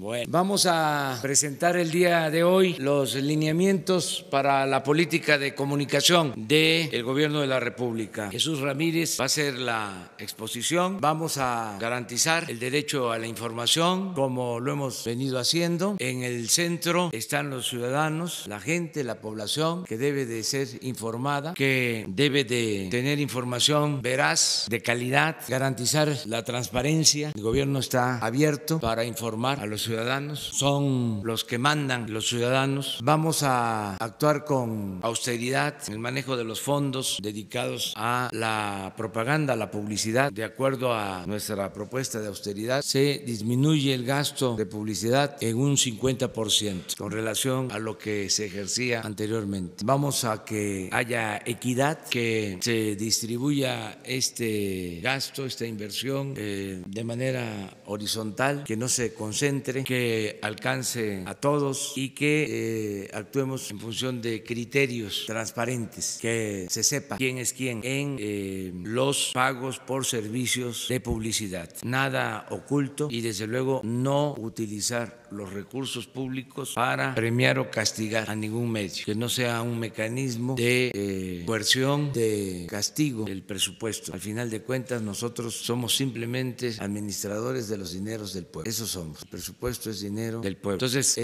Bueno, vamos a presentar el día de hoy los lineamientos para la política de comunicación del Gobierno de la República. Jesús Ramírez va a hacer la exposición. Vamos a garantizar el derecho a la información, como lo hemos venido haciendo. En el centro están los ciudadanos, la gente, la población, que debe de ser informada, que debe de tener información veraz, de calidad, garantizar la transparencia. El gobierno está abierto para informar a los ciudadanos, son los que mandan los ciudadanos. Vamos a actuar con austeridad en el manejo de los fondos dedicados a la propaganda, a la publicidad. De acuerdo a nuestra propuesta de austeridad, se disminuye el gasto de publicidad en un 50% con relación a lo que se ejercía anteriormente. Vamos a que haya equidad, que se distribuya este gasto, esta inversión de manera horizontal, que no se concentre, que alcance a todos y que actuemos en función de criterios transparentes, que se sepa quién es quién en los pagos por servicios de publicidad. Nada oculto y desde luego no utilizar los recursos públicos para premiar o castigar a ningún medio, que no sea un mecanismo de coerción, de castigo del presupuesto. Al final de cuentas, nosotros somos simplemente administradores de los dineros del pueblo. Eso somos. El presupuesto es dinero del pueblo. Entonces,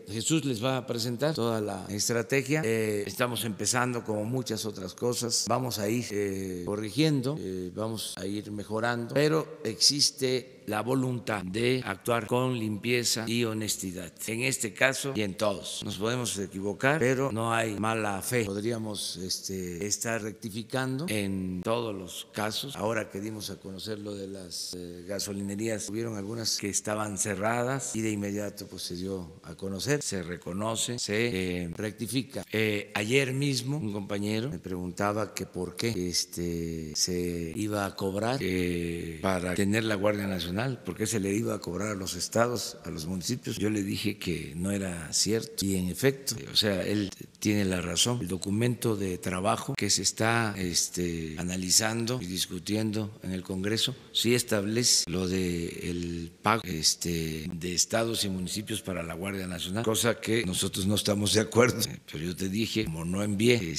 Jesús les va a presentar toda la estrategia. Estamos empezando como muchas otras cosas. Vamos a ir corrigiendo, vamos a ir mejorando, pero existe la voluntad de actuar con limpieza y honestidad. En este caso y en todos. Nos podemos equivocar, pero no hay mala fe. Podríamos estar rectificando en todos los casos. Ahora que dimos a conocer lo de las gasolinerías, hubieron algunas que estaban cerradas y de inmediato pues se dio a conocer, se reconoce, se rectifica. Ayer mismo un compañero me preguntaba que por qué se iba a cobrar para tener la Guardia Nacional, por qué se le iba a cobrar a los estados, a los municipios. Yo le dije que no era cierto y en efecto, o sea, él tiene la razón. El documento de trabajo que se está analizando y discutiendo en el Congreso sí establece lo del pago de estados y municipios para la Guardia Nacional, cosa que nosotros no estamos de acuerdo. Pero yo te dije, como no envié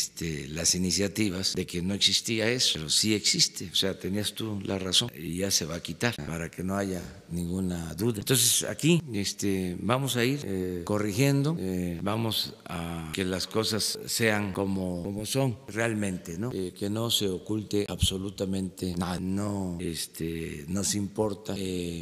las iniciativas, de que no existía eso, pero sí existe. O sea, tenías tú la razón y ya se va a quitar para que no haya ninguna duda. Entonces aquí vamos a ir corrigiendo, vamos a que las cosas sean como son realmente, ¿no? Que no se oculte absolutamente nada. No nos importa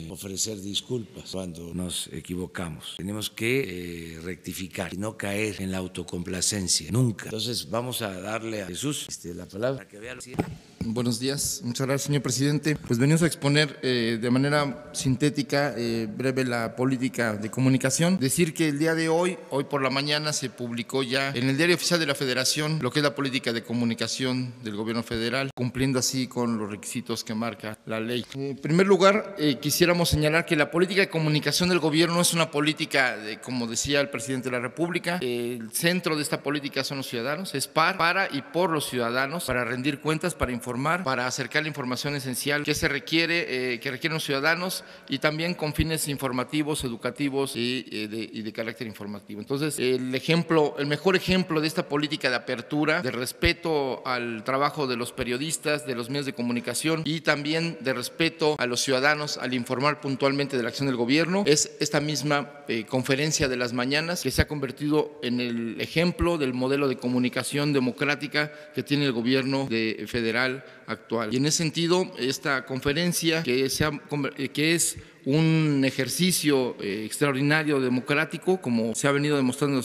ofrecer disculpas cuando nos equivocamos. Tenemos que rectificar y no caer en la autocomplacencia, nunca. Entonces vamos a darle a Jesús la palabra para que vea lo siguiente. Buenos días, muchas gracias, señor presidente. Pues venimos a exponer de manera sintética, breve, la política de comunicación. Decir que el día de hoy por la mañana, se publicó ya en el Diario Oficial de la Federación lo que es la política de comunicación del gobierno federal, cumpliendo así con los requisitos que marca la ley. En primer lugar, quisiéramos señalar que la política de comunicación del gobierno es una política, como decía el presidente de la República, el centro de esta política son los ciudadanos, es para y por los ciudadanos, para rendir cuentas, para informar, para acercar la información esencial que que requieren los ciudadanos y también con fines informativos, educativos y de carácter informativo. Entonces, el mejor ejemplo de esta política de apertura, de respeto al trabajo de los periodistas, de los medios de comunicación y también de respeto a los ciudadanos al informar puntualmente de la acción del gobierno, es esta misma conferencia de las mañanas, que se ha convertido en el ejemplo del modelo de comunicación democrática que tiene el gobierno federal actual. Y en ese sentido, esta conferencia, que es un ejercicio extraordinario democrático, como se ha venido demostrando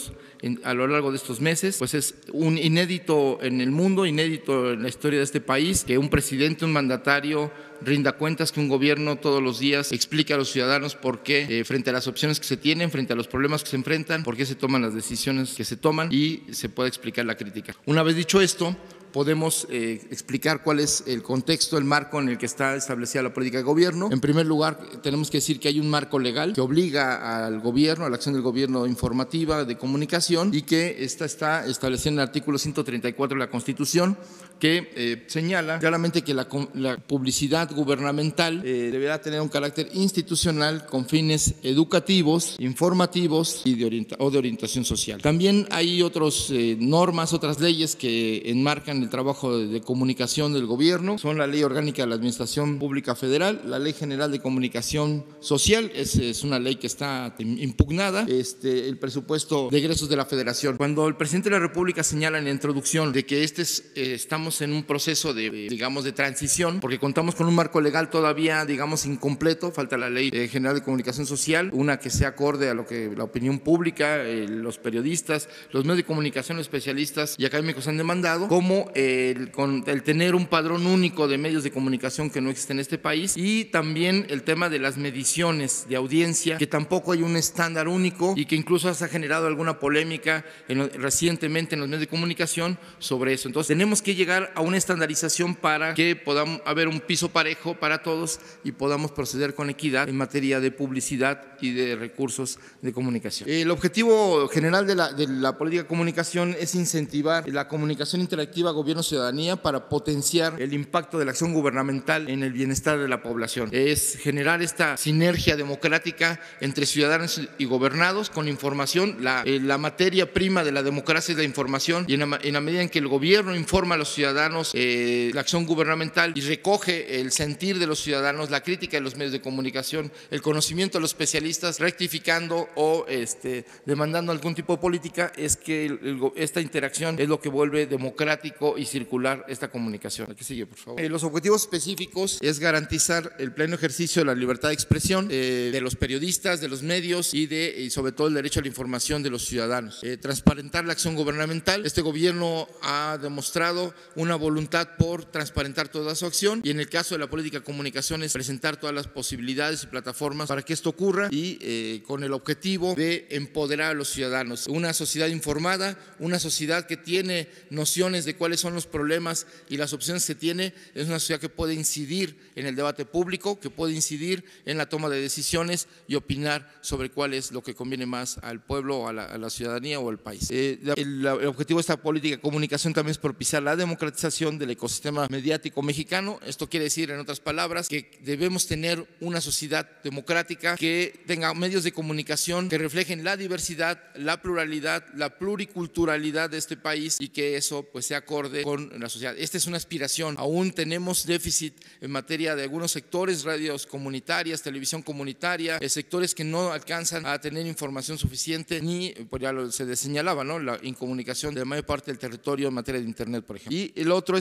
a lo largo de estos meses, pues es un inédito en el mundo, inédito en la historia de este país, que un presidente, un mandatario rinda cuentas, que un gobierno todos los días explique a los ciudadanos por qué, frente a las opciones que se tienen, frente a los problemas que se enfrentan, por qué se toman las decisiones que se toman y se puede explicar la crítica. Una vez dicho esto, podemos explicar cuál es el contexto, el marco en el que está establecida la política de gobierno. En primer lugar, tenemos que decir que hay un marco legal que obliga al gobierno, a la acción del gobierno informativa, de comunicación, y que esta está establecida en el artículo 134 de la Constitución, que señala claramente que la publicidad gubernamental deberá tener un carácter institucional con fines educativos, informativos y de orientación social. También hay otras normas, otras leyes que enmarcan el trabajo de comunicación del gobierno. Son la Ley Orgánica de la Administración Pública Federal, la Ley General de Comunicación Social, es una ley que está impugnada, el presupuesto de egresos de la Federación. Cuando el presidente de la República señala en la introducción de que estamos en un proceso de transición, porque contamos con un marco legal todavía, incompleto, falta la Ley General de Comunicación Social, una que sea acorde a lo que la opinión pública, los periodistas, los medios de comunicación, especialistas y académicos han demandado, como el tener un padrón único de medios de comunicación que no existe en este país, y también el tema de las mediciones de audiencia, que tampoco hay un estándar único y que incluso se ha generado alguna polémica recientemente en los medios de comunicación sobre eso. Entonces tenemos que llegar a una estandarización para que podamos haber un piso parejo para todos y podamos proceder con equidad en materia de publicidad y de recursos de comunicación. El objetivo general de la política de comunicación es incentivar la comunicación interactiva gobierno-ciudadanía para potenciar el impacto de la acción gubernamental en el bienestar de la población. Es generar esta sinergia democrática entre ciudadanos y gobernados con información. La materia prima de la democracia es la información, y en la medida en que el gobierno informa a los ciudadanos la acción gubernamental y recoge el sentir de los ciudadanos, la crítica de los medios de comunicación, el conocimiento de los especialistas, rectificando o demandando algún tipo de política, es que esta interacción es lo que vuelve democrático y circular esta comunicación. Aquí sigue, por favor. Los objetivos específicos es garantizar el pleno ejercicio de la libertad de expresión de los periodistas, de los medios y sobre todo el derecho a la información de los ciudadanos. Transparentar la acción gubernamental. Este gobierno ha demostrado una voluntad por transparentar toda su acción, y en el caso de la política de comunicaciones, presentar todas las posibilidades y plataformas para que esto ocurra, y con el objetivo de empoderar a los ciudadanos. Una sociedad informada, una sociedad que tiene nociones de cuáles son los problemas y las opciones que tiene, es una sociedad que puede incidir en el debate público, que puede incidir en la toma de decisiones y opinar sobre cuál es lo que conviene más al pueblo, o a la ciudadanía o al país. El objetivo de esta política de comunicación también es propiciar la democratización del ecosistema mediático mexicano. Esto quiere decir, en otras palabras, que debemos tener una sociedad democrática que tenga medios de comunicación que reflejen la diversidad, la pluralidad, la pluriculturalidad de este país, y que eso pues sea acorde con la sociedad. Esta es una aspiración. Aún tenemos déficit en materia de algunos sectores, radios comunitarias, televisión comunitaria, sectores que no alcanzan a tener información suficiente, ni, pues ya se señalaba, ¿no?, la incomunicación de la mayor parte del territorio en materia de internet, por ejemplo. Y el otro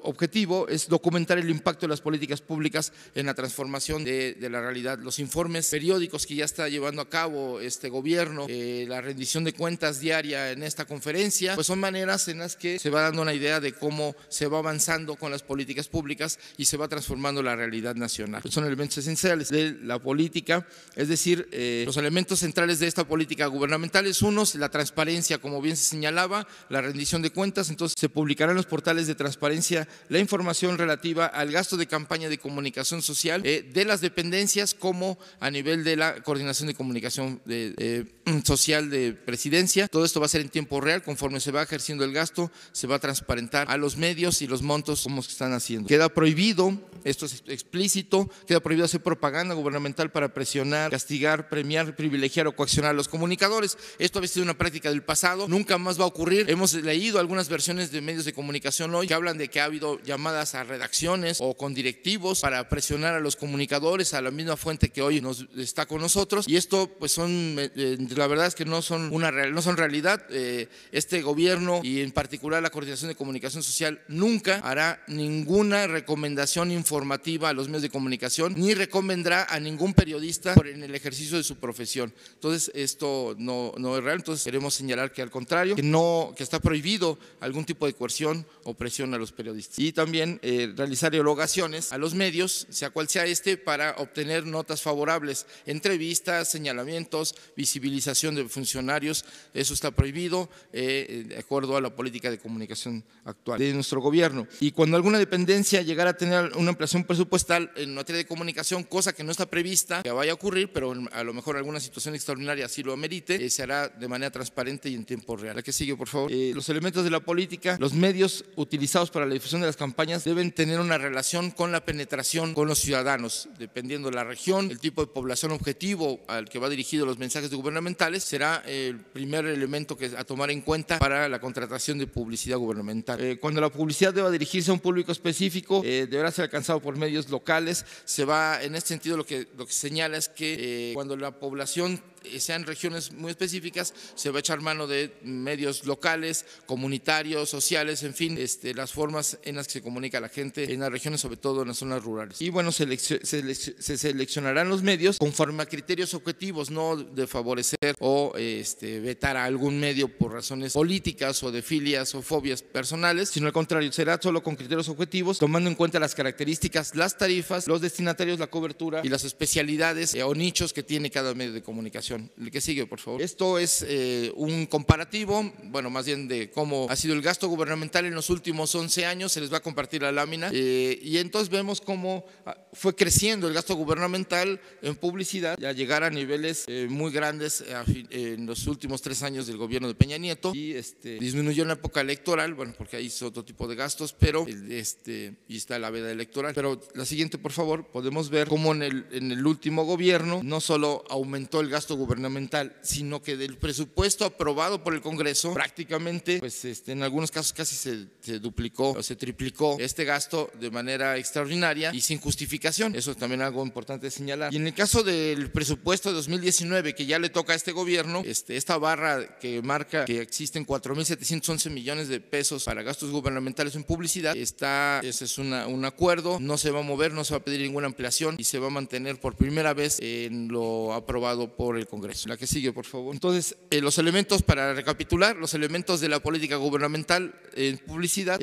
objetivo es documentar el impacto de las políticas públicas en la transformación de la realidad. Los informes periódicos que ya está llevando a cabo este gobierno, la rendición de cuentas diaria en esta conferencia, pues son maneras en las que se va dando una idea de cómo se va avanzando con las políticas públicas y se va transformando la realidad nacional. Son elementos esenciales de la política, es decir, los elementos centrales de esta política gubernamental es la transparencia, como bien se señalaba, la rendición de cuentas. Entonces se publicará en los portales de transparencia la información relativa al gasto de campaña de comunicación social de las dependencias, como a nivel de la coordinación de comunicación social de presidencia. Todo esto va a ser en tiempo real. Conforme se va ejerciendo el gasto, se va a transparentar a los medios y los montos como se están haciendo. Queda prohibido, esto es explícito, queda prohibido hacer propaganda gubernamental para presionar, castigar, premiar, privilegiar o coaccionar a los comunicadores. Esto ha sido una práctica del pasado, nunca más va a ocurrir. Hemos leído algunas versiones de medios de comunicación hoy que hablan de que ha habido llamadas a redacciones o con directivos para presionar a los comunicadores, a la misma fuente que hoy está con nosotros, y esto pues la verdad es que no son realidad. Este gobierno, y en particular la Coordinación de Comunicación Social, nunca hará ninguna recomendación informativa a los medios de comunicación, ni recomendará a ningún periodista en el ejercicio de su profesión. Entonces esto no es real. Entonces queremos señalar que al contrario, que está prohibido algún tipo de coerción o presión a los periodistas, y también realizar erogaciones a los medios, sea cual sea para obtener notas favorables, entrevistas, señalamientos, visibilización utilización de funcionarios, eso está prohibido de acuerdo a la política de comunicación actual de nuestro gobierno. Y cuando alguna dependencia llegara a tener una ampliación presupuestal en materia de comunicación, cosa que no está prevista que vaya a ocurrir, pero a lo mejor alguna situación extraordinaria así lo amerite, se hará de manera transparente y en tiempo real. La que sigue, por favor. Los elementos de la política, los medios utilizados para la difusión de las campañas deben tener una relación con la penetración con los ciudadanos, dependiendo de la región, el tipo de población objetivo al que va dirigido los mensajes gubernamentales, será el primer elemento que a tomar en cuenta para la contratación de publicidad gubernamental. Cuando la publicidad deba dirigirse a un público específico, deberá ser alcanzado por medios locales. En este sentido lo que señala es que cuando la población sean regiones muy específicas, se va a echar mano de medios locales, comunitarios, sociales, en fin, las formas en las que se comunica a la gente en las regiones, sobre todo en las zonas rurales. Y bueno, se seleccionarán los medios conforme a criterios objetivos, no de favorecer o vetar a algún medio por razones políticas o de filias o fobias personales, sino al contrario, será solo con criterios objetivos, tomando en cuenta las características, las tarifas, los destinatarios, la cobertura y las especialidades o nichos que tiene cada medio de comunicación. El que sigue, por favor. Esto es un comparativo, bueno, más bien de cómo ha sido el gasto gubernamental en los últimos 11 años, se les va a compartir la lámina, y entonces vemos cómo fue creciendo el gasto gubernamental en publicidad, ya llegar a niveles muy grandes en los últimos 3 años del gobierno de Peña Nieto, y disminuyó en la época electoral, bueno, porque ahí hizo otro tipo de gastos, pero y está la veda electoral. Pero la siguiente, por favor, podemos ver cómo en el último gobierno no solo aumentó el gasto gubernamental, sino que del presupuesto aprobado por el Congreso prácticamente, pues en algunos casos casi se duplicó o se triplicó este gasto de manera extraordinaria y sin justificación. Eso es también algo importante de señalar. Y en el caso del presupuesto de 2019, que ya le toca a este gobierno, esta barra que marca que existen 4.711 millones de pesos para gastos gubernamentales en publicidad, ese es un acuerdo, no se va a mover, no se va a pedir ninguna ampliación y se va a mantener por primera vez en lo aprobado por el Congreso. La que sigue, por favor. Entonces, los elementos, para recapitular, los elementos de la política gubernamental en publicidad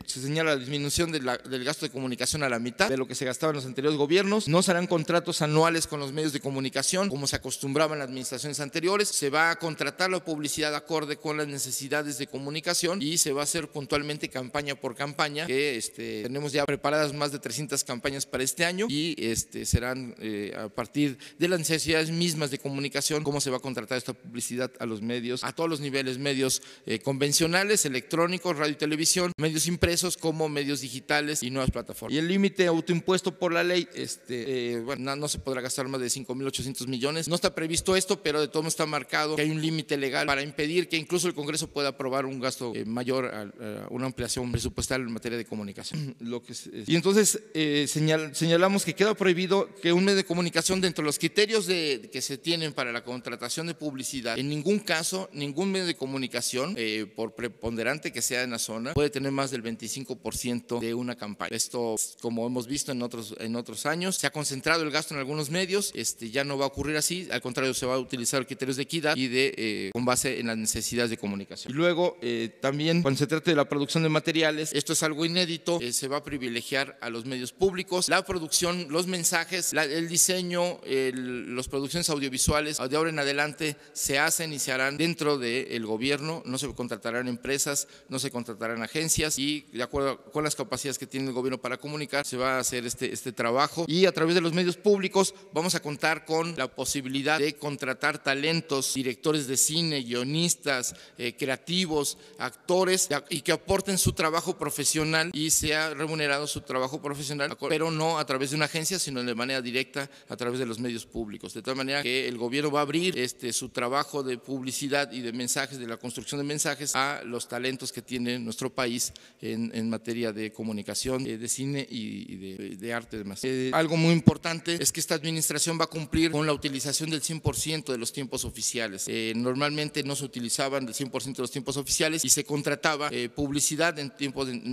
se señala la disminución del gasto de comunicación a la mitad de lo que se gastaba en los anteriores gobiernos. No se harán contratos anuales con los medios de comunicación como se acostumbraba en las administraciones anteriores. Se va a contratar la publicidad acorde con las necesidades de comunicación y se va a hacer puntualmente campaña por campaña, que tenemos ya preparadas más de 300 campañas para este año y serán a partir de las necesidades mismas de comunicación cómo se va a contratar esta publicidad a los medios, a todos los niveles, medios convencionales, electrónicos, radio y televisión, medios impresos como medios digitales y nuevas plataformas. Y el límite autoimpuesto por la ley, bueno, no se podrá gastar más de 5.800 millones. No está previsto esto, pero de todo modo está marcado que hay un límite legal para impedir que incluso el Congreso pueda aprobar un gasto mayor a una ampliación presupuestal en materia de comunicación. Y entonces señalamos que queda prohibido que un medio de comunicación, dentro de los criterios que se tienen para la contratación de publicidad, en ningún caso, ningún medio de comunicación, por preponderante que sea en la zona, puede tener más del 25% de una campaña. Esto, como hemos visto en otros años, se ha concentrado el gasto en algunos medios, ya no va a ocurrir así, al contrario, se va a utilizar criterios de equidad y con base en las necesidades de comunicación. Y luego, también, cuando se trate de la producción de materiales, esto es algo inédito, se va a privilegiar a los medios públicos, la producción, los mensajes, el diseño, las producciones audiovisuales, de ahora en adelante se hacen y se harán dentro del gobierno, no se contratarán empresas, no se contratarán agencias y de acuerdo con las capacidades que tiene el gobierno para comunicar, se va a hacer este trabajo y a través de los medios públicos vamos a contar con la posibilidad de contratar talentos, directores de cine, guionistas, creativos, actores y que aporten su trabajo profesional y sea remunerado su trabajo profesional, pero no a través de una agencia, sino de manera directa a través de los medios públicos. De tal manera que el gobierno va a abrir su trabajo de publicidad y de mensajes, de la construcción de mensajes a los talentos que tiene nuestro país en materia de comunicación, de cine y de arte y demás. Algo muy importante es que esta administración va a cumplir con la utilización del 100% de los tiempos oficiales. Normalmente no se utilizaban el 100% de los tiempos oficiales y se contrataba publicidad en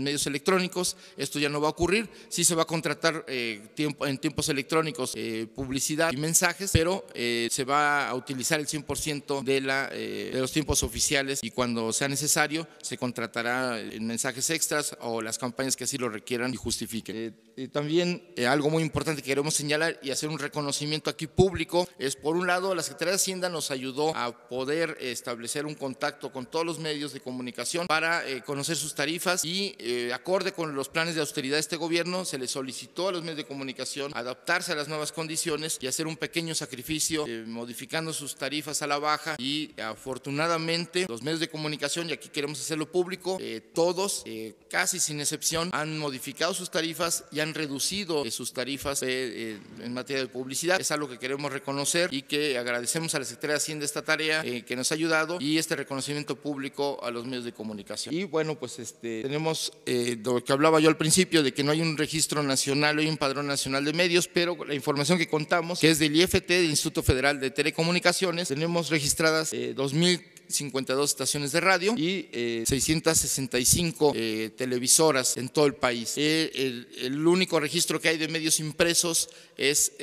medios electrónicos. Esto ya no va a ocurrir. Sí se va a contratar en tiempos electrónicos publicidad y mensajes, pero se va a utilizar el 100% de los tiempos oficiales y cuando sea necesario se contratará en mensajes extras ofertas o las campañas que así lo requieran y justifiquen. También algo muy importante que queremos señalar y hacer un reconocimiento aquí público es, por un lado, la Secretaría de Hacienda nos ayudó a poder establecer un contacto con todos los medios de comunicación para conocer sus tarifas y acorde con los planes de austeridad de este gobierno se les solicitó a los medios de comunicación adaptarse a las nuevas condiciones y hacer un pequeño sacrificio modificando sus tarifas a la baja, y afortunadamente los medios de comunicación, y aquí queremos hacerlo público, todos casi sin excepción han modificado sus tarifas y han reducido sus tarifas en materia de publicidad. Es algo que queremos reconocer y que agradecemos a la Secretaría de Hacienda esta tarea que nos ha ayudado, y este reconocimiento público a los medios de comunicación. Y bueno, pues tenemos lo que hablaba yo al principio, de que no hay un registro nacional, hay un padrón nacional de medios, pero la información que contamos, que es del IFT, del Instituto Federal de Telecomunicaciones, tenemos registradas 2,052 estaciones de radio y 665 televisoras en todo el país. El único registro que hay de medios impresos es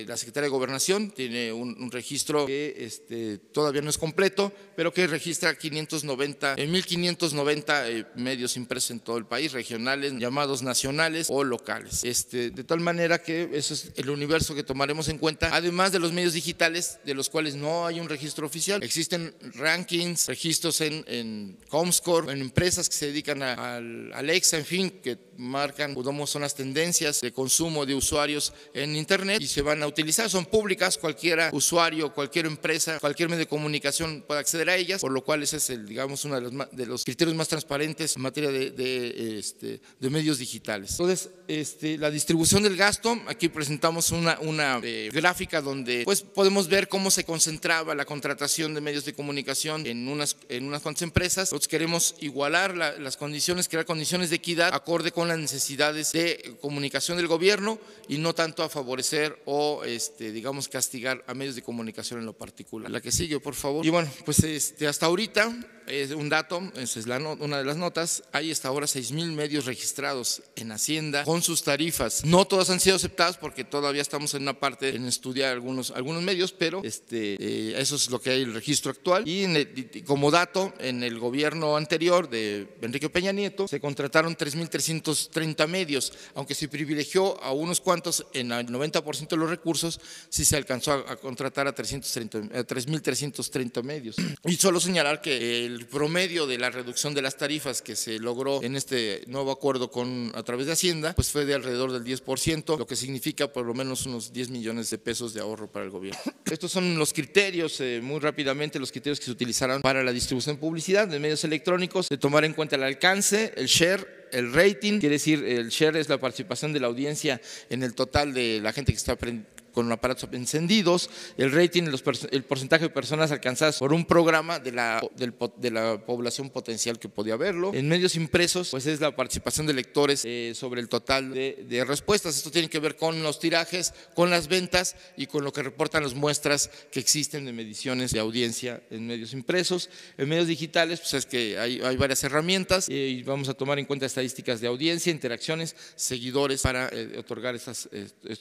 la Secretaría de Gobernación, tiene un registro que todavía no es completo, pero que registra 1,590 medios impresos en todo el país, regionales, llamados nacionales o locales. De tal manera que eso es el universo que tomaremos en cuenta, además de los medios digitales, de los cuales no hay un registro oficial. Existen rankings, registros en Comscore, en empresas que se dedican al Alexa, en fin, que marcan cómo son las tendencias de consumo de usuarios en Internet y se van a utilizar, son públicas, cualquier usuario, cualquier empresa, cualquier medio de comunicación puede acceder a ellas, por lo cual ese es digamos, uno de los criterios más transparentes en materia de medios digitales. Entonces, la distribución del gasto, aquí presentamos una gráfica donde pues podemos ver cómo se concentraba la contratación de medios de comunicación en unas cuantas empresas. Nosotros queremos igualar las condiciones, crear condiciones de equidad acorde con las necesidades de comunicación del gobierno y no tanto a favorecer o digamos castigar a medios de comunicación en lo particular. La que sigue, por favor. Y bueno, pues hasta ahorita es un dato, esa es una de las notas, hay hasta ahora 6,000 medios registrados en Hacienda con sus tarifas. No todas han sido aceptadas porque todavía estamos en una parte en estudiar algunos medios, pero eso es lo que hay el registro actual. Y como dato, en el gobierno anterior de Enrique Peña Nieto se contrataron 3,330 medios, aunque se privilegió a unos cuantos en el 90% de los recursos, sí se alcanzó a contratar a 3,330 medios. Y solo señalar que el promedio de la reducción de las tarifas que se logró en este nuevo acuerdo a través de Hacienda, pues fue de alrededor del 10%, lo que significa por lo menos unos 10 millones de pesos de ahorro para el gobierno. Estos son los criterios, muy rápidamente, los criterios que se utilizaron para la distribución de publicidad de medios electrónicos, de tomar en cuenta el alcance, el share, el rating, quiere decir el share es la participación de la audiencia en el total de la gente que está con aparatos encendidos, el rating, el porcentaje de personas alcanzadas por un programa de la población potencial que podía verlo. En medios impresos, pues es la participación de lectores sobre el total de respuestas. Esto tiene que ver con los tirajes, con las ventas y con lo que reportan las muestras que existen de mediciones de audiencia en medios impresos. En medios digitales, pues es que hay varias herramientas y vamos a tomar en cuenta estadísticas de audiencia, interacciones, seguidores para otorgar estos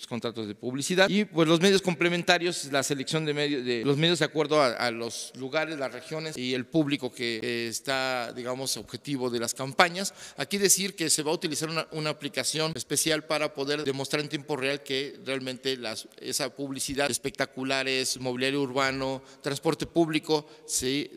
contratos de publicidad. Y pues los medios complementarios, la selección de los medios de acuerdo a los lugares, las regiones y el público que está, digamos, objetivo de las campañas. Aquí decir que se va a utilizar una aplicación especial para poder demostrar en tiempo real que realmente esa publicidad, espectaculares, mobiliario urbano, transporte público, sí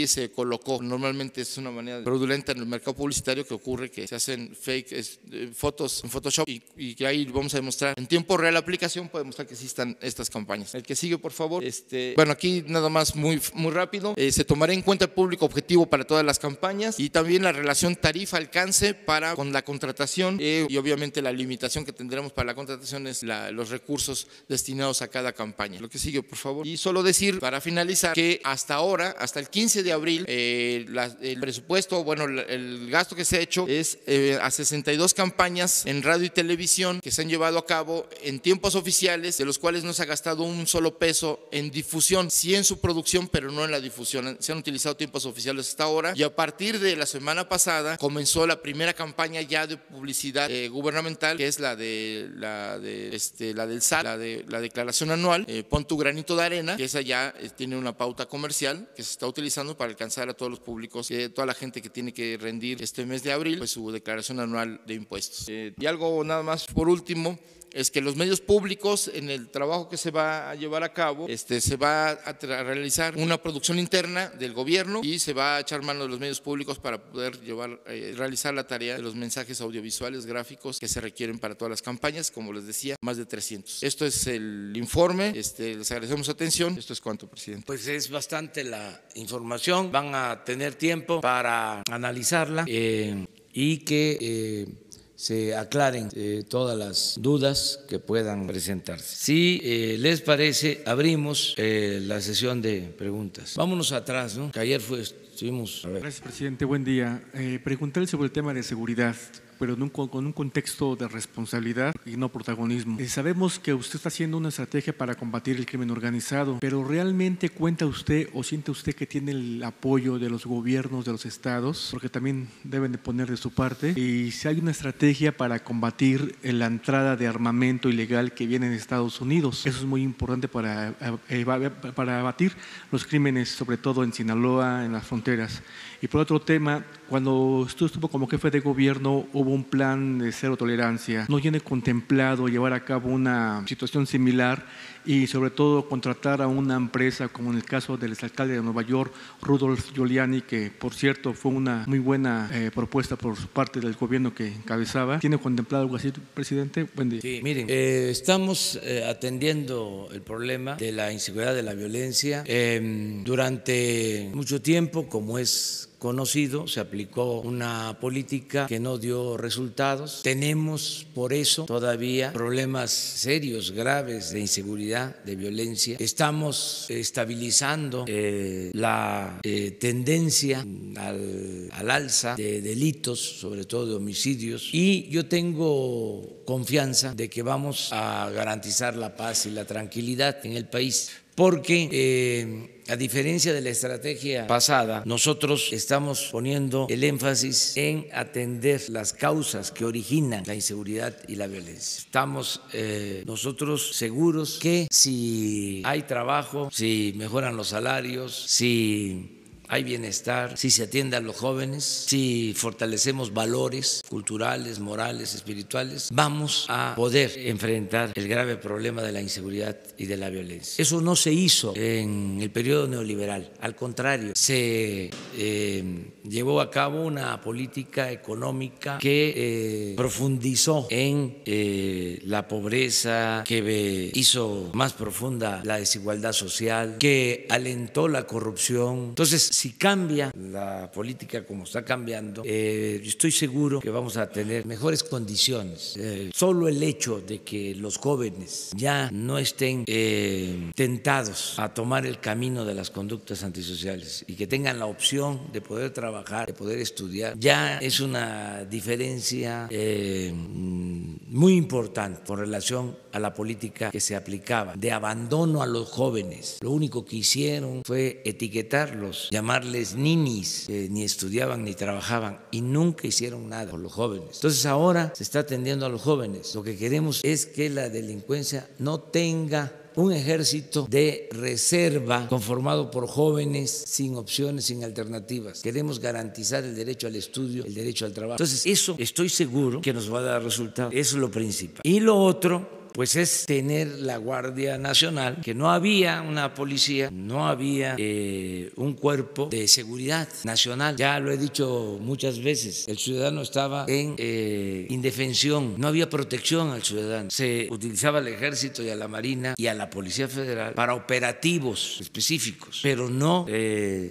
se colocó. Normalmente es una manera fraudulenta en el mercado publicitario que ocurre que se hacen fake fotos en Photoshop y que ahí vamos a demostrar en tiempo real la aplicación puede demostrar que existan estas campañas. El que sigue, por favor. Bueno, aquí nada más muy rápido. Se tomará en cuenta el público objetivo para todas las campañas y también la relación tarifa-alcance con la contratación y obviamente la limitación que tendremos para la contratación es los recursos destinados a cada campaña. Lo que sigue, por favor. Y solo decir, para finalizar, que hasta ahora, hasta el 15 de abril, el presupuesto, bueno, el gasto que se ha hecho es a 62 campañas en radio y televisión que se han llevado a cabo en tiempos oficiales, de los cuales no se ha gastado un solo peso en difusión, sí en su producción, pero no en la difusión. Se han utilizado tiempos oficiales hasta ahora, y a partir de la semana pasada comenzó la primera campaña ya de publicidad gubernamental, que es la del SAT, la declaración anual, pon tu granito de arena, que esa ya tiene una pauta comercial que se está utilizando para alcanzar a todos los públicos, toda la gente que tiene que rendir este mes de abril, pues su declaración anual de impuestos. Y algo nada más por último, es que los medios públicos, en el trabajo que se va a llevar a cabo, se va a realizar una producción interna del gobierno y se va a echar mano de los medios públicos para poder realizar la tarea de los mensajes audiovisuales, gráficos que se requieren para todas las campañas, como les decía, más de 300. Esto es el informe, les agradecemos su atención. Esto es cuanto, presidente. Pues es bastante la información, van a tener tiempo para analizarla y que se aclaren todas las dudas que puedan presentarse. Si les parece, abrimos la sesión de preguntas. Vámonos atrás, ¿no? Que ayer estuvimos. A ver. Gracias, presidente. Buen día. Preguntarle sobre el tema de seguridad, pero con un contexto de responsabilidad y no protagonismo. Sabemos que usted está haciendo una estrategia para combatir el crimen organizado, pero ¿realmente cuenta usted o siente usted que tiene el apoyo de los gobiernos de los estados? Porque también deben de poner de su parte. Y si hay una estrategia para combatir la entrada de armamento ilegal que viene de Estados Unidos. Eso es muy importante para abatir los crímenes, sobre todo en Sinaloa, en las fronteras. Y por otro tema, cuando usted estuvo como jefe de gobierno, hubo un plan de cero tolerancia. ¿No tiene contemplado llevar a cabo una situación similar y sobre todo contratar a una empresa como en el caso del exalcalde de Nueva York, Rudolph Giuliani, que por cierto fue una muy buena propuesta por su parte del gobierno que encabezaba? ¿Tiene contemplado algo así, presidente? Buen día. Sí, miren, estamos atendiendo el problema de la inseguridad, de la violencia. Durante mucho tiempo, como es conocido, se aplicó una política que no dio resultados. Tenemos por eso todavía problemas serios, graves de inseguridad, de violencia. Estamos estabilizando la tendencia al alza de delitos, sobre todo de homicidios, y yo tengo confianza de que vamos a garantizar la paz y la tranquilidad en el país. Porque a diferencia de la estrategia pasada, nosotros estamos poniendo el énfasis en atender las causas que originan la inseguridad y la violencia. Estamos nosotros seguros que si hay trabajo, si mejoran los salarios, si hay bienestar, si se atiende a los jóvenes, si fortalecemos valores culturales, morales, espirituales, vamos a poder enfrentar el grave problema de la inseguridad y de la violencia. Eso no se hizo en el periodo neoliberal, al contrario, se llevó a cabo una política económica que profundizó en la pobreza, que hizo más profunda la desigualdad social, que alentó la corrupción. Entonces, si cambia la política como está cambiando, estoy seguro que vamos a tener mejores condiciones. Solo el hecho de que los jóvenes ya no estén tentados a tomar el camino de las conductas antisociales y que tengan la opción de poder trabajar, de poder estudiar, ya es una diferencia muy importante con relación a la política que se aplicaba de abandono a los jóvenes. Lo único que hicieron fue etiquetarlos, llamarles ninis, que ni estudiaban ni trabajaban y nunca hicieron nada por los jóvenes. Entonces ahora se está atendiendo a los jóvenes. Lo que queremos es que la delincuencia no tenga un ejército de reserva conformado por jóvenes sin opciones, sin alternativas. Queremos garantizar el derecho al estudio, el derecho al trabajo. Entonces eso estoy seguro que nos va a dar resultados. Eso es lo principal. Y lo otro, pues es tener la Guardia Nacional, que no había una policía, no había un cuerpo de seguridad nacional. Ya lo he dicho muchas veces, el ciudadano estaba en indefensión, no había protección al ciudadano. Se utilizaba al Ejército y a la Marina y a la Policía Federal para operativos específicos, pero no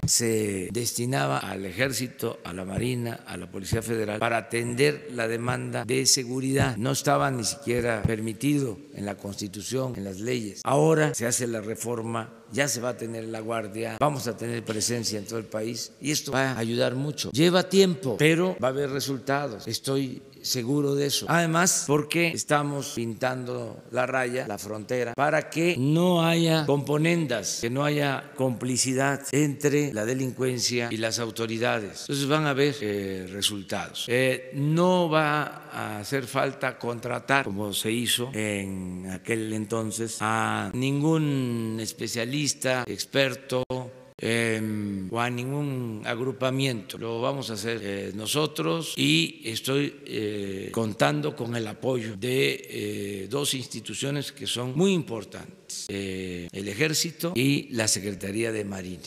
se destinaba al Ejército, a la Marina, a la Policía Federal para atender la demanda de seguridad. No estaba ni siquiera permitido en la Constitución, en las leyes. Ahora se hace la reforma, ya se va a tener la Guardia, vamos a tener presencia en todo el país y esto va a ayudar mucho. Lleva tiempo, pero va a haber resultados. Estoy seguro de eso. Además, porque estamos pintando la raya, la frontera, para que no haya componendas, que no haya complicidad entre la delincuencia y las autoridades. Entonces van a haber resultados. No va a hacer falta contratar, como se hizo en aquel entonces, a ningún especialista, experto, o a ningún agrupamiento. Lo vamos a hacer nosotros y estoy contando con el apoyo de dos instituciones que son muy importantes, el Ejército y la Secretaría de Marina.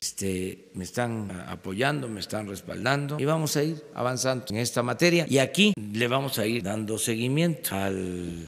Me están apoyando, me están respaldando y vamos a ir avanzando en esta materia y aquí le vamos a ir dando seguimiento al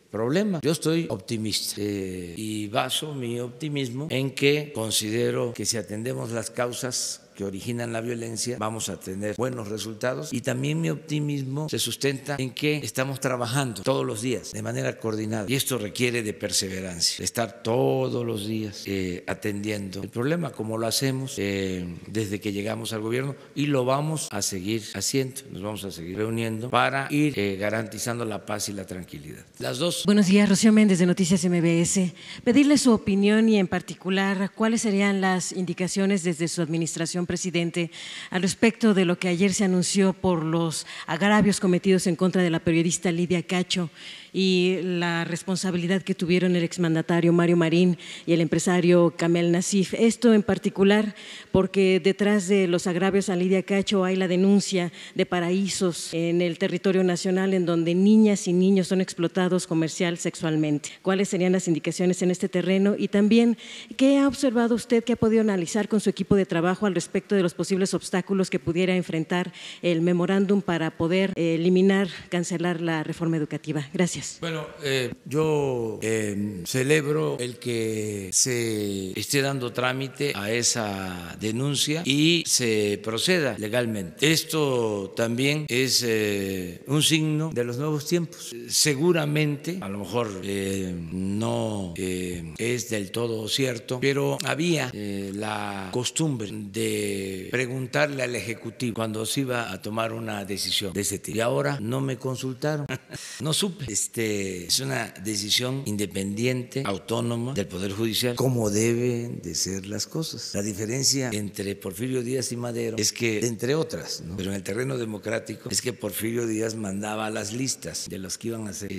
problema. Yo estoy optimista y baso mi optimismo en que considero que si atendemos las causas que originan la violencia, vamos a tener buenos resultados y también mi optimismo se sustenta en que estamos trabajando todos los días de manera coordinada y esto requiere de perseverancia, de estar todos los días atendiendo el problema como lo hacemos desde que llegamos al gobierno y lo vamos a seguir haciendo, nos vamos a seguir reuniendo para ir garantizando la paz y la tranquilidad. Las dos. Buenos días, Rocío Méndez de Noticias MBS. Pedirle su opinión y en particular cuáles serían las indicaciones desde su administración, presidente, al respecto de lo que ayer se anunció por los agravios cometidos en contra de la periodista Lidia Cacho y la responsabilidad que tuvieron el exmandatario Mario Marín y el empresario Kamel Nasif. Esto en particular porque detrás de los agravios a Lidia Cacho hay la denuncia de paraísos en el territorio nacional en donde niñas y niños son explotados comercial, sexualmente. ¿Cuáles serían las indicaciones en este terreno? Y también, ¿qué ha observado usted, qué ha podido analizar con su equipo de trabajo al respecto de los posibles obstáculos que pudiera enfrentar el memorándum para poder eliminar, cancelar la reforma educativa? Gracias. Bueno, yo celebro el que se esté dando trámite a esa denuncia y se proceda legalmente. Esto también es un signo de los nuevos tiempos. Seguramente, a lo mejor no es del todo cierto, pero había la costumbre de preguntarle al Ejecutivo cuando se iba a tomar una decisión de ese tipo. Y ahora no me consultaron, no supe. Es una decisión independiente, autónoma del Poder Judicial, como deben de ser las cosas. La diferencia entre Porfirio Díaz y Madero es que, entre otras, ¿no?, pero en el terreno democrático, es que Porfirio Díaz mandaba las listas de los que iban a ser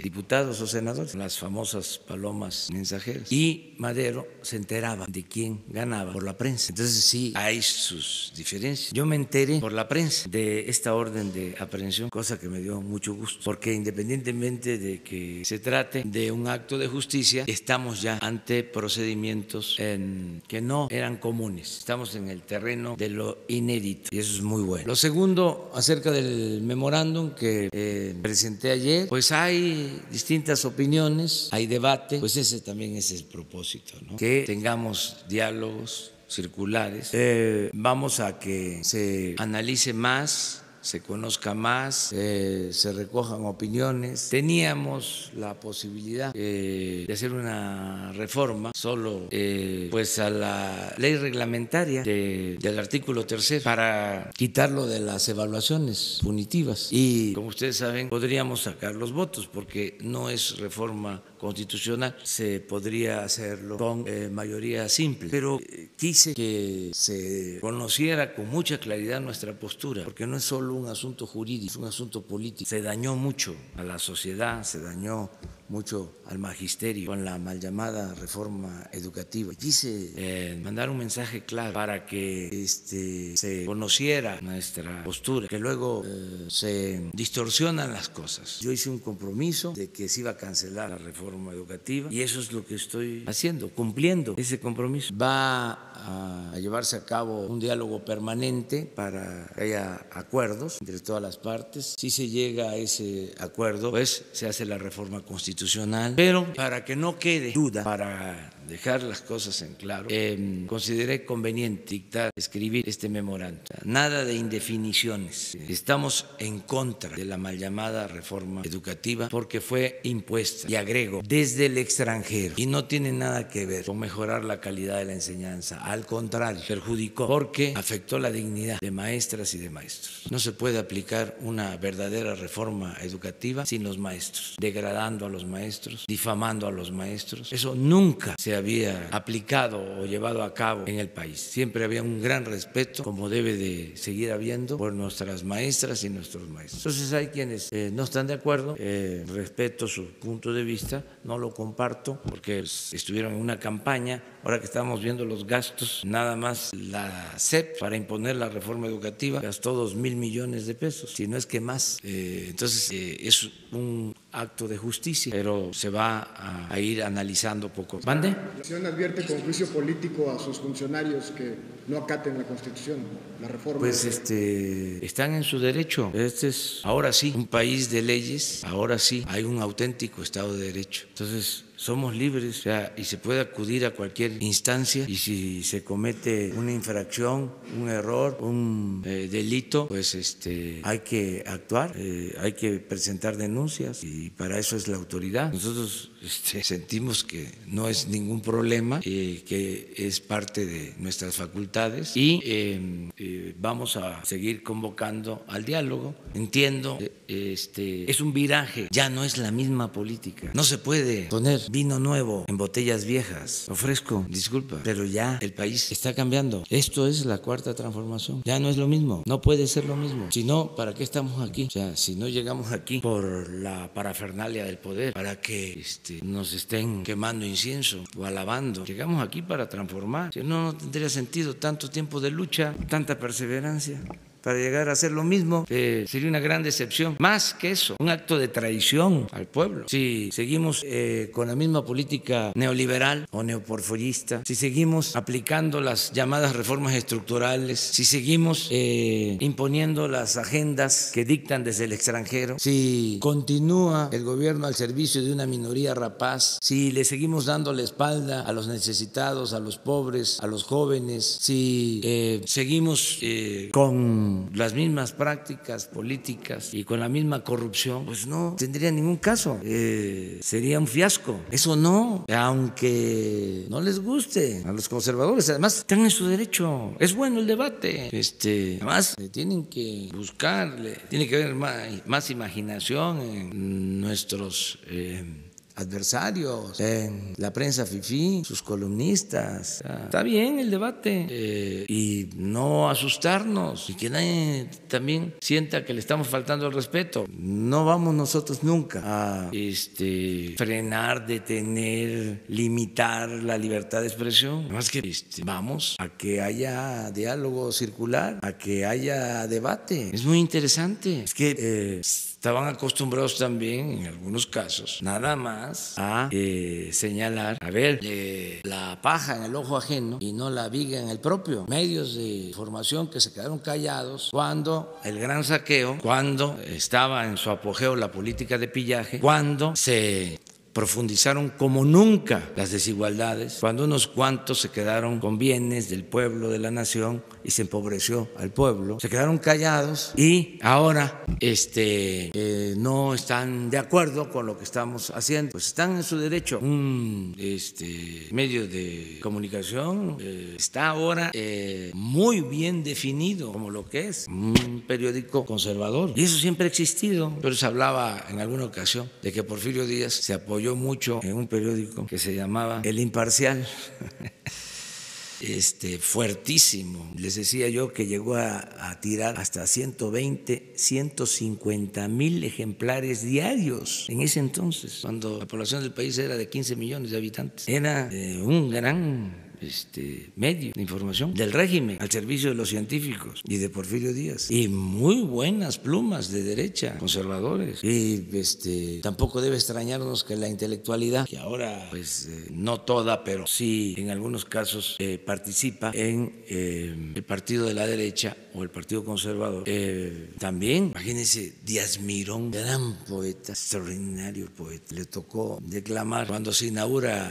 diputados o senadores, las famosas palomas mensajeras, y Madero se enteraba de quién ganaba por la prensa. Entonces sí, hay sus diferencias. Yo me enteré por la prensa de esta orden de aprehensión, cosa que me dio mucho gusto, porque independientemente de que se trate de un acto de justicia, estamos ya ante procedimientos que no eran comunes. Estamos en el terreno de lo inédito y eso es muy bueno. Lo segundo, acerca del memorándum que presenté ayer, pues hay distintas opiniones, hay debate, pues ese también es el propósito, ¿no? Que tengamos diálogos circulares. Vamos a que se analice más, se conozca más, se recojan opiniones. Teníamos la posibilidad de hacer una reforma solo pues a la ley reglamentaria del artículo 3 para quitarlo de las evaluaciones punitivas y, como ustedes saben, podríamos sacar los votos porque no es reforma constitucional, se podría hacerlo con mayoría simple, pero quise que se conociera con mucha claridad nuestra postura, porque no es solo un asunto jurídico, es un asunto político. Se dañó mucho a la sociedad, se dañó mucho al magisterio con la mal llamada reforma educativa. Quise mandar un mensaje claro para que se conociera nuestra postura, que luego se distorsionan las cosas. Yo hice un compromiso de que se iba a cancelar la reforma educativa y eso es lo que estoy haciendo, cumpliendo ese compromiso. Va a llevarse a cabo un diálogo permanente para que haya acuerdos entre todas las partes. Si se llega a ese acuerdo, pues se hace la reforma constitucional, pero para que no quede duda para dejar las cosas en claro, consideré conveniente escribir este memorando. Nada de indefiniciones. Estamos en contra de la mal llamada reforma educativa porque fue impuesta, y agrego, desde el extranjero, y no tiene nada que ver con mejorar la calidad de la enseñanza. Al contrario, perjudicó porque afectó la dignidad de maestras y de maestros. No se puede aplicar una verdadera reforma educativa sin los maestros, degradando a los maestros, difamando a los maestros. Eso nunca se había aplicado o llevado a cabo en el país. Siempre había un gran respeto, como debe de seguir habiendo, por nuestras maestras y nuestros maestros. Entonces hay quienes no están de acuerdo, respeto su punto de vista, no lo comparto porque estuvieron en una campaña. Ahora que estamos viendo los gastos, nada más la SEP para imponer la reforma educativa gastó 2,000 millones de pesos, si no es que más. Entonces es un acto de justicia, pero se va a ir analizando poco. ¿Mande? La Constitución advierte con juicio político a sus funcionarios que no acaten la Constitución, la reforma. Pues están en su derecho. Este es ahora sí un país de leyes, ahora sí hay un auténtico Estado de Derecho. Entonces somos libres, o sea, y se puede acudir a cualquier instancia, y si se comete una infracción, un error, un delito, pues hay que actuar, hay que presentar denuncias, y para eso es la autoridad. Nosotros sentimos que no es ningún problema, que es parte de nuestras facultades, y vamos a seguir convocando al diálogo. Entiendo, es un viraje, ya no es la misma política, no se puede poner vino nuevo en botellas viejas. Ofrezco disculpa, pero ya el país está cambiando. Esto es la cuarta transformación. Ya no es lo mismo, no puede ser lo mismo. Si no, ¿para qué estamos aquí? O sea, si no llegamos aquí por la parafernalia del poder, para que nos estén quemando incienso o alabando. Llegamos aquí para transformar. Si no, no tendría sentido tanto tiempo de lucha, tanta perseverancia. Para llegar a hacer lo mismo, sería una gran decepción. Más que eso, un acto de traición al pueblo. Si seguimos con la misma política neoliberal o neoporfirista, si seguimos aplicando las llamadas reformas estructurales, si seguimos imponiendo las agendas que dictan desde el extranjero, si continúa el gobierno al servicio de una minoría rapaz, si le seguimos dando la espalda a los necesitados, a los pobres, a los jóvenes, si seguimos con las mismas prácticas políticas y con la misma corrupción, pues no tendría ningún caso. Sería un fiasco. Eso no, aunque no les guste a los conservadores. Además, están en su derecho. Es bueno el debate. Además, tienen que buscar, tiene que haber más imaginación en nuestros adversarios, en la prensa fifí, sus columnistas. Está bien el debate, y no asustarnos, y que nadie también sienta que le estamos faltando el respeto. No vamos nosotros nunca a frenar, detener, limitar la libertad de expresión. Además que vamos a que haya diálogo circular, a que haya debate. Es muy interesante. Es que estaban acostumbrados también, en algunos casos, nada más a señalar, a ver, la paja en el ojo ajeno y no la viga en el propio. Medios de información que se quedaron callados cuando el gran saqueo, cuando estaba en su apogeo la política de pillaje, cuando se profundizaron como nunca las desigualdades, cuando unos cuantos se quedaron con bienes del pueblo, de la nación, y se empobreció al pueblo, se quedaron callados y ahora no están de acuerdo con lo que estamos haciendo. Pues están en su derecho. Un medio de comunicación está ahora muy bien definido como lo que es un periódico conservador, y eso siempre ha existido. Pero se hablaba en alguna ocasión de que Porfirio Díaz se apoyó mucho en un periódico que se llamaba El Imparcial. Fuertísimo. Les decía yo que llegó a tirar hasta 120, 150 mil ejemplares diarios en ese entonces, cuando la población del país era de 15 millones de habitantes. Era un gran medio de información del régimen al servicio de los científicos y de Porfirio Díaz, y muy buenas plumas de derecha, conservadores, y tampoco debe extrañarnos que la intelectualidad, que ahora pues no toda, pero sí en algunos casos participa en el partido de la derecha o el partido conservador, también, imagínense, Díaz Mirón, gran poeta, extraordinario poeta, le tocó declamar cuando se inaugura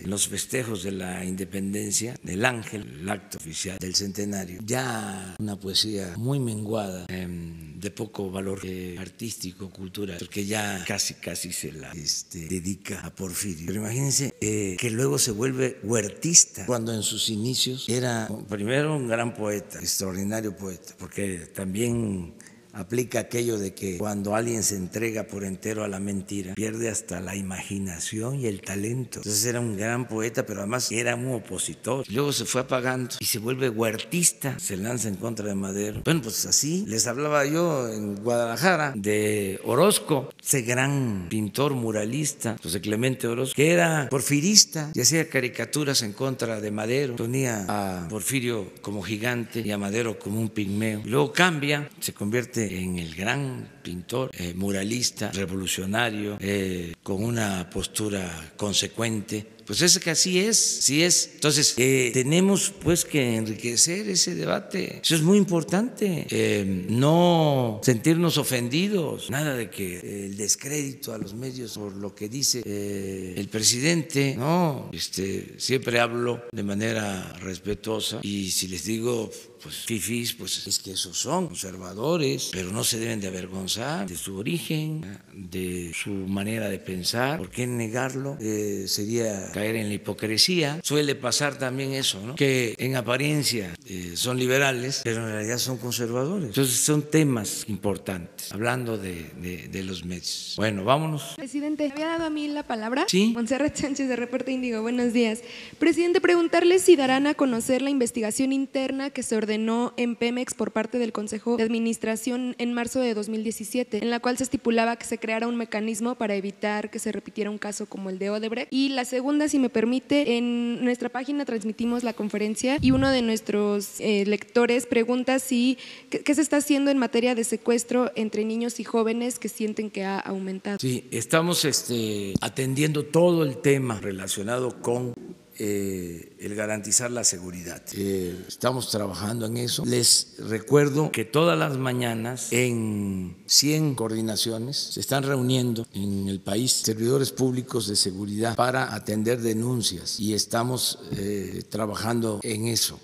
los festejos de la independencia del Ángel, el acto oficial del centenario, ya una poesía muy menguada, de poco valor artístico, cultural, porque ya casi se la dedica a Porfirio. Pero imagínense que luego se vuelve huertista, cuando en sus inicios era primero un gran poeta, extraordinario poeta, porque también aplica aquello de que cuando alguien se entrega por entero a la mentira, pierde hasta la imaginación y el talento. Entonces era un gran poeta, pero además era un opositor. Luego se fue apagando y se vuelve huertista, se lanza en contra de Madero. Bueno, pues así les hablaba yo en Guadalajara de Orozco, ese gran pintor muralista, José Clemente Orozco, que era porfirista y hacía caricaturas en contra de Madero. Ponía a Porfirio como gigante y a Madero como un pigmeo. Luego cambia, se convierte en el gran pintor, muralista, revolucionario, con una postura consecuente. Pues es que así es, sí es. Entonces, tenemos pues que enriquecer ese debate. Eso es muy importante. No sentirnos ofendidos, nada de que el descrédito a los medios por lo que dice el presidente. No, siempre hablo de manera respetuosa, y si les digo pues fifís, pues es que esos son conservadores, pero no se deben de avergonzar de su origen, de su manera de pensar. ¿Por qué negarlo? Sería caer en la hipocresía. Suele pasar también eso, ¿no? Que en apariencia son liberales, pero en realidad son conservadores. Entonces son temas importantes, hablando de los medios. Bueno, vámonos. Presidente, ¿me había dado a mí la palabra? Sí. Montserrat Sánchez, de Reporte Índigo, buenos días. Presidente, preguntarle si darán a conocer la investigación interna que se ordenó en Pemex por parte del Consejo de Administración en marzo de 2017, en la cual se estipulaba que se creara un mecanismo para evitar que se repitiera un caso como el de Odebrecht. Y la segunda, si me permite, en nuestra página transmitimos la conferencia y uno de nuestros lectores pregunta qué se está haciendo en materia de secuestro entre niños y jóvenes, que sienten que ha aumentado. Sí, estamos atendiendo todo el tema relacionado con el garantizar la seguridad. Estamos trabajando en eso. Les recuerdo que todas las mañanas en 100 coordinaciones se están reuniendo en el país servidores públicos de seguridad para atender denuncias, y estamos trabajando en eso.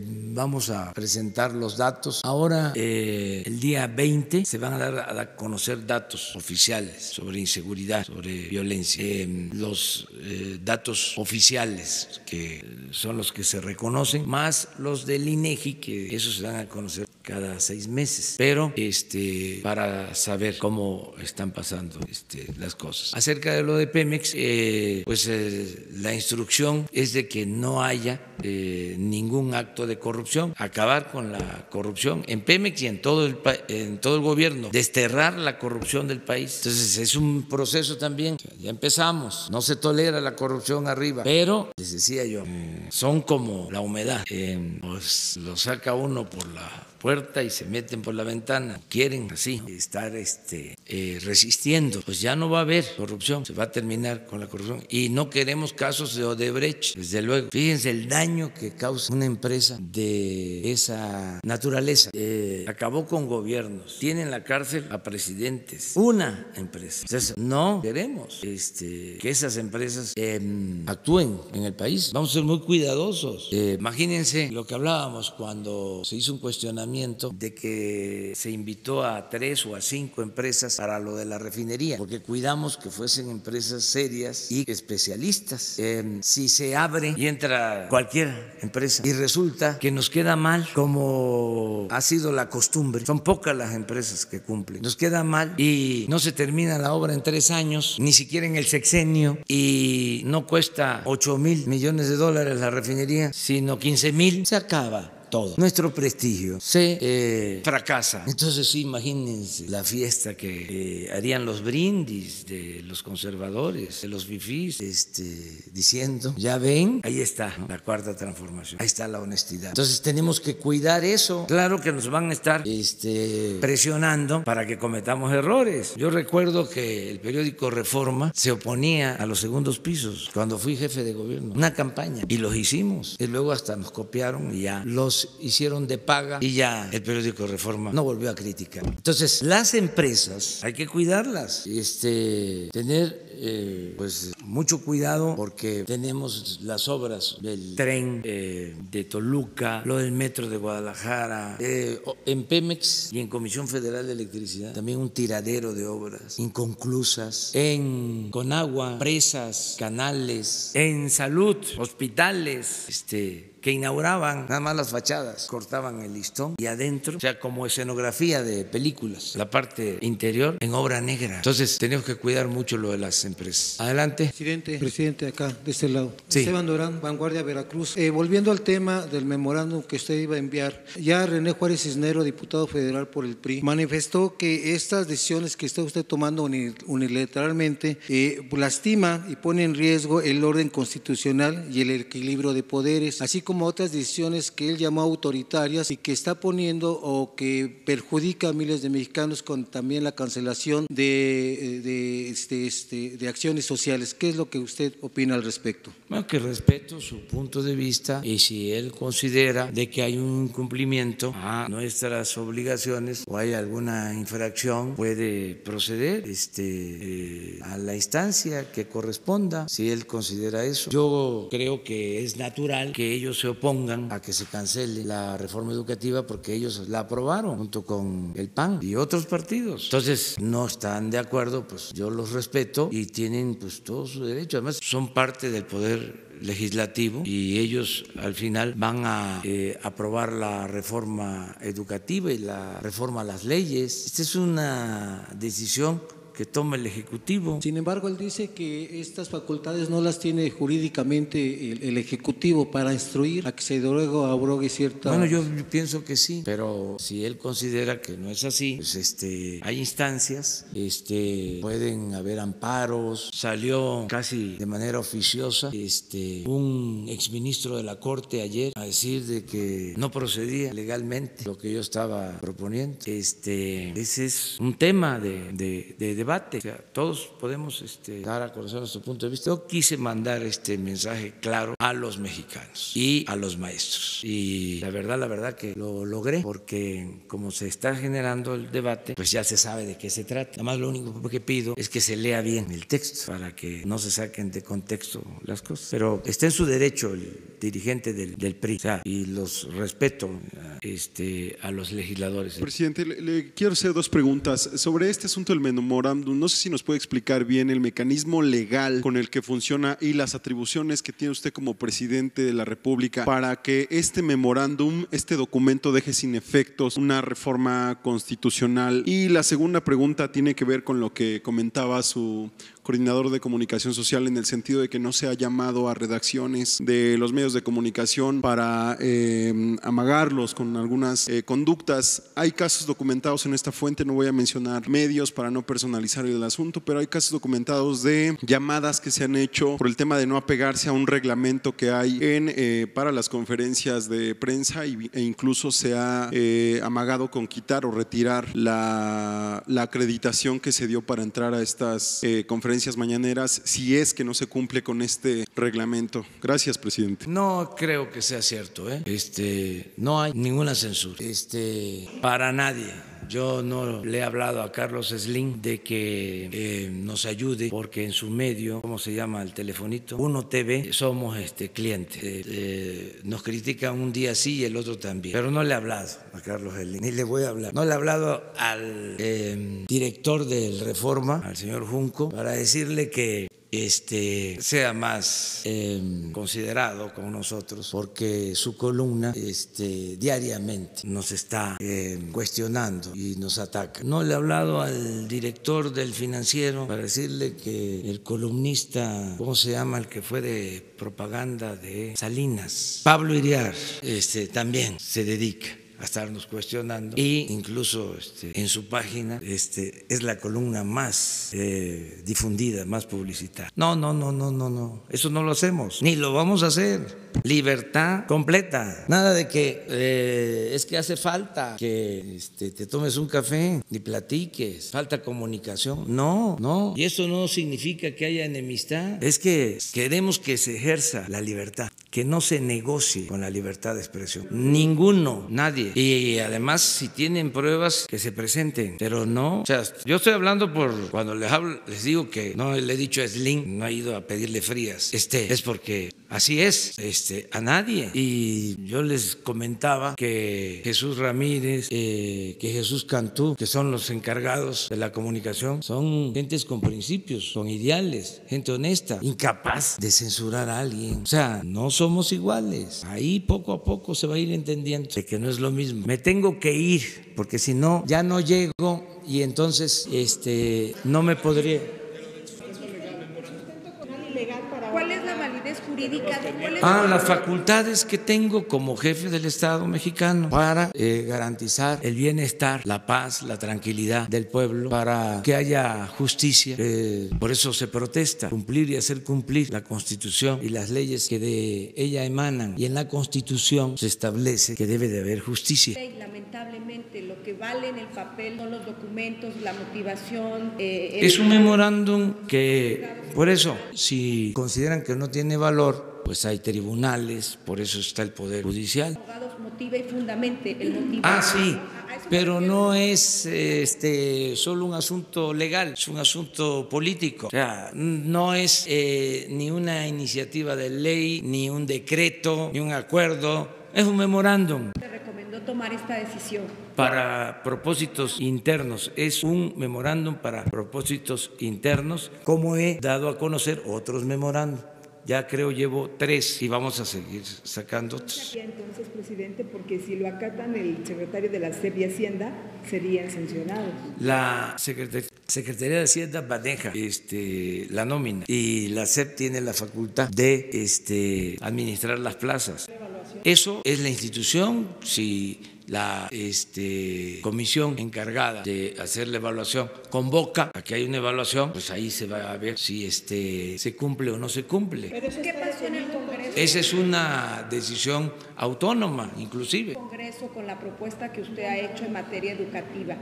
Vamos a presentar los datos. Ahora, el día 20, se van a dar a conocer datos oficiales sobre inseguridad, sobre violencia. Los datos oficiales, que son los que se reconocen, más los del INEGI, que esos se dan a conocer cada 6 meses, pero para saber cómo están pasando las cosas. Acerca de lo de Pemex, pues la instrucción es de que no haya ningún acto de corrupción, acabar con la corrupción en Pemex y en todo el gobierno, desterrar la corrupción del país. Entonces es un proceso también, ya empezamos, no se tolera la corrupción arriba, pero les decía yo, son como la humedad, pues lo saca uno por la puerta y se meten por la ventana. Quieren así estar resistiendo. Pues ya no va a haber corrupción, se va a terminar con la corrupción. Y no queremos casos de Odebrecht, desde luego. Fíjense el daño que causa una empresa de esa naturaleza. Acabó con gobiernos, tiene en la cárcel a presidentes, una empresa. Entonces, no queremos que esas empresas actúen en el país. Vamos a ser muy cuidadosos. Imagínense lo que hablábamos cuando se hizo un cuestionamiento de que se invitó a 3 o a 5 empresas para lo de la refinería, porque cuidamos que fuesen empresas serias y especialistas. Si se abre y entra cualquier empresa y resulta que nos queda mal, como ha sido la costumbre, son pocas las empresas que cumplen, nos queda mal y no se termina la obra en 3 años, ni siquiera en el sexenio, y no cuesta $8,000 millones la refinería, sino 15,000, se acaba todo. Nuestro prestigio se fracasa. Entonces imagínense la fiesta que harían los brindis de los conservadores, de los fifís, diciendo, ya ven, ahí está, ¿no?, la cuarta transformación, ahí está la honestidad. Entonces tenemos que cuidar eso. Claro que nos van a estar presionando para que cometamos errores. Yo recuerdo que el periódico Reforma se oponía a los segundos pisos cuando fui jefe de gobierno, una campaña, y los hicimos, y luego hasta nos copiaron y ya los hicieron de paga y ya el periódico Reforma no volvió a criticar. Entonces las empresas hay que cuidarlas, tener pues mucho cuidado, porque tenemos las obras del tren de Toluca, lo del metro de Guadalajara, en Pemex y en Comisión Federal de Electricidad también un tiradero de obras inconclusas, en Conagua, presas, canales, en salud, hospitales, que inauguraban nada más las fachadas, cortaban el listón y adentro, o sea, como escenografía de películas, la parte interior en obra negra. Entonces tenemos que cuidar mucho lo de las empresas. Adelante. Presidente, acá, de este lado. Sí. Esteban Durán, Vanguardia, Veracruz. Volviendo al tema del memorándum que usted iba a enviar, ya René Juárez Cisnero, diputado federal por el PRI, manifestó que estas decisiones que está usted tomando unilateralmente lastima y pone en riesgo el orden constitucional y el equilibrio de poderes, así como otras decisiones que él llamó autoritarias y que está poniendo o que perjudica a miles de mexicanos, con también la cancelación de acciones sociales. ¿Qué es lo que usted opina al respecto? Bueno, que respeto su punto de vista, y si él considera de que hay un incumplimiento a nuestras obligaciones o hay alguna infracción, puede proceder a la instancia que corresponda, si él considera eso. Yo creo que es natural que ellos se opongan a que se cancele la reforma educativa, porque ellos la aprobaron junto con el PAN y otros partidos. Entonces no están de acuerdo, pues yo los respeto y tienen pues todo su derecho. Además son parte del poder legislativo y ellos al final van a aprobar la reforma educativa y la reforma a las leyes. Esta es una decisión que toma el Ejecutivo. Sin embargo, él dice que estas facultades no las tiene jurídicamente el Ejecutivo para instruir a que se abrogue cierta… Bueno, yo pienso que sí, pero si él considera que no es así, pues hay instancias, pueden haber amparos. Salió casi de manera oficiosa un exministro de la Corte ayer a decir de que no procedía legalmente lo que yo estaba proponiendo. Ese es un tema de debate. O sea, todos podemos dar a conocer nuestro punto de vista. Yo quise mandar este mensaje claro a los mexicanos y a los maestros, y la verdad que lo logré, porque como se está generando el debate, pues ya se sabe de qué se trata. Nada más lo único que pido es que se lea bien el texto para que no se saquen de contexto las cosas, pero está en su derecho el dirigente del PRI, o sea, y los respeto a los legisladores. Presidente, le quiero hacer dos preguntas sobre este asunto del memorándum. No sé si nos puede explicar bien el mecanismo legal con el que funciona y las atribuciones que tiene usted como presidente de la República para que este memorándum, este documento, deje sin efectos una reforma constitucional. Y la segunda pregunta tiene que ver con lo que comentaba su coordinador de comunicación social, en el sentido de que no se ha llamado a redacciones de los medios de comunicación para amagarlos con algunas conductas. Hay casos documentados en esta fuente, no voy a mencionar medios para no personalizar el asunto, pero hay casos documentados de llamadas que se han hecho por el tema de no apegarse a un reglamento que hay para las conferencias de prensa, e incluso se ha amagado con quitar o retirar la acreditación que se dio para entrar a estas conferencias mañaneras, si es que no se cumple con este reglamento. Gracias, presidente. No creo que sea cierto, no hay ninguna censura para nadie. Yo no le he hablado a Carlos Slim de que nos ayude, porque en su medio, ¿cómo se llama el telefonito? Uno TV, somos clientes. Nos critican un día sí y el otro también. Pero no le he hablado a Carlos Slim, ni le voy a hablar. No le he hablado al director del Reforma, al señor Junco, para decirle que sea más considerado con nosotros, porque su columna diariamente nos está cuestionando y nos ataca. No le he hablado al director del Financiero para decirle que el columnista, ¿cómo se llama? El que fue de propaganda de Salinas, Pablo Iriar, también se dedica a estarnos cuestionando, e incluso en su página es la columna más difundida, más publicitada. No, eso no lo hacemos, ni lo vamos a hacer. Libertad completa, nada de que es que hace falta que te tomes un café ni platiques, falta comunicación. No, y eso no significa que haya enemistad, es que queremos que se ejerza la libertad, que no se negocie con la libertad de expresión. Ninguno, nadie. Y además, si tienen pruebas, que se presenten, pero no. O sea, yo estoy hablando por cuando les hablo, les digo que no le he dicho a Slim, no he ido a pedirle frías. Es porque así es, a nadie. Y yo les comentaba que Jesús Ramírez, que Jesús Cantú, que son los encargados de la comunicación, son gentes con principios, con ideales, gente honesta, incapaz de censurar a alguien. O sea, no somos iguales. Ahí poco a poco se va a ir entendiendo de que no es lo mismo. Me tengo que ir, porque si no, ya no llego y entonces no me podría. ¿Cuál es la validez jurídica? Las facultades que tengo como jefe del Estado mexicano para garantizar el bienestar, la paz, la tranquilidad del pueblo, para que haya justicia. Por eso se protesta, cumplir y hacer cumplir la Constitución y las leyes que de ella emanan. Y en la Constitución se establece que debe de haber justicia. Lamentablemente, lo que vale en el papel son los documentos, la motivación. Es un memorándum que, por eso, si consideran que no tiene valor, pues hay tribunales, por eso está el Poder Judicial. Abogados motiva y fundamente el motivo. Sí, pero no es solo un asunto legal, es un asunto político. O sea, no es ni una iniciativa de ley, ni un decreto, ni un acuerdo, es un memorándum. ¿Te recomendó tomar esta decisión? Para propósitos internos, es un memorándum para propósitos internos, como he dado a conocer otros memorándum. Ya creo llevo 3 y vamos a seguir sacando otros. Entonces, presidente, porque si lo acatan el secretario de la SEP y Hacienda, serían sancionados. La Secretaría de Hacienda maneja la nómina y la SEP tiene la facultad de administrar las plazas. Eso es la institución. Si la comisión encargada de hacer la evaluación convoca a que haya una evaluación, pues ahí se va a ver si se cumple o no se cumple. ¿Pero qué pasó en el Congreso? Esa es una decisión autónoma, inclusive. El Congreso, con la propuesta que usted ha hecho en materia educativa.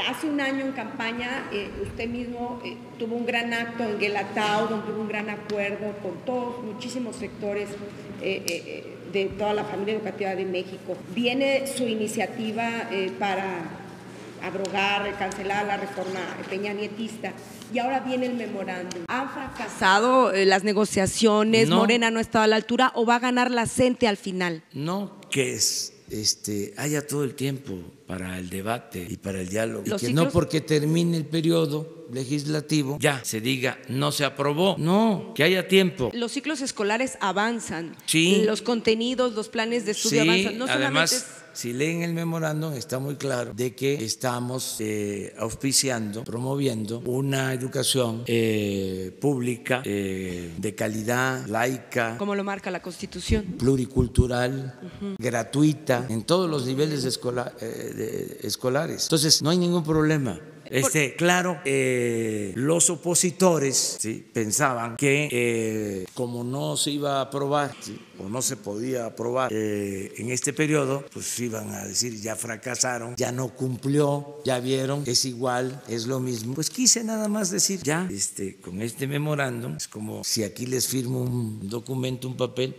Hace un año en campaña, usted mismo tuvo un gran acto en Guelatao, donde tuvo un gran acuerdo con todos, muchísimos sectores de toda la familia educativa de México. Viene su iniciativa para abrogar, cancelar la reforma peñanietista, y ahora viene el memorándum. ¿Han fracasado las negociaciones? No. ¿Morena no ha estado a la altura o va a ganar la CENTE al final? No, que haya todo el tiempo para el debate y para el diálogo. Y que no porque termine el periodo legislativo ya se diga no se aprobó. No, que haya tiempo. Los ciclos escolares avanzan. Sí. Los contenidos, los planes de estudio avanzan. No además, si leen el memorándum está muy claro de que estamos auspiciando, promoviendo una educación pública de calidad, laica, como lo marca la Constitución, pluricultural, gratuita en todos los niveles escolares. Entonces no hay ningún problema. Claro, los opositores pensaban que como no se iba a aprobar o no se podía aprobar en este periodo, pues iban a decir ya fracasaron, ya no cumplió, ya vieron, es igual, es lo mismo. Pues quise nada más decir ya, con este memorándum, es como si aquí les firmo un documento, un papel,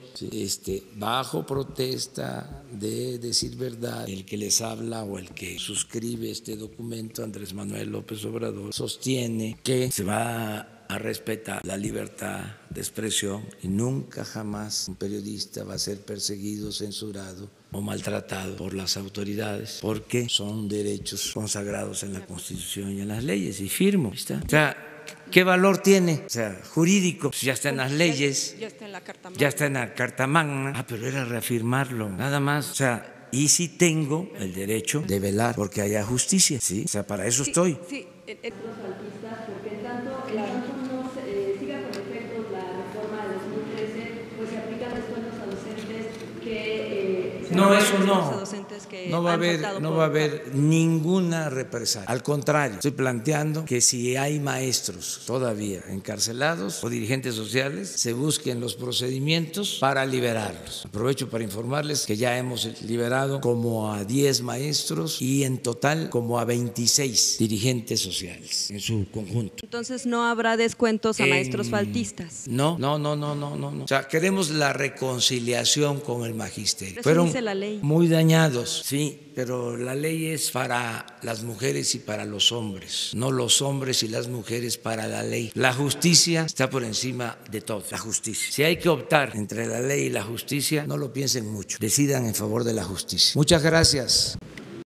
bajo protesta de decir verdad, el que les habla o el que suscribe este documento, Andrés Manuel López Obrador, sostiene que se va a respetar la libertad de expresión y nunca jamás un periodista va a ser perseguido, censurado o maltratado por las autoridades, porque son derechos consagrados en la Constitución y en las leyes, y firmo. ¿Está? O sea, ¿qué valor tiene? O sea, jurídico, pues ya está en las leyes, Ya está en la Carta Magna. ya está en la Carta Magna. Ah, pero era reafirmarlo, nada más. O sea, y sí tengo el derecho de velar porque haya justicia, ¿sí? O sea, para eso estoy. Sí, Porque en tanto no siga con efectos la reforma de 2013, pues se aplican descuentos a docentes que... No, eso a no. docentes que No va a han haber, faltado no por- va a haber ninguna represalia. Al contrario, estoy planteando que si hay maestros todavía encarcelados o dirigentes sociales, se busquen los procedimientos para liberarlos. Aprovecho para informarles que ya hemos liberado como a 10 maestros y en total como a 26 dirigentes sociales en su conjunto. Entonces no habrá descuentos a maestros faltistas. No. O sea, queremos la reconciliación con el magisterio. Eso Fueron dice la ley. muy dañados, sí, pero la ley es para las mujeres y para los hombres, no los hombres y las mujeres para la ley. La justicia está por encima de todo, la justicia. Si hay que optar entre la ley y la justicia, no lo piensen mucho, decidan en favor de la justicia. Muchas gracias.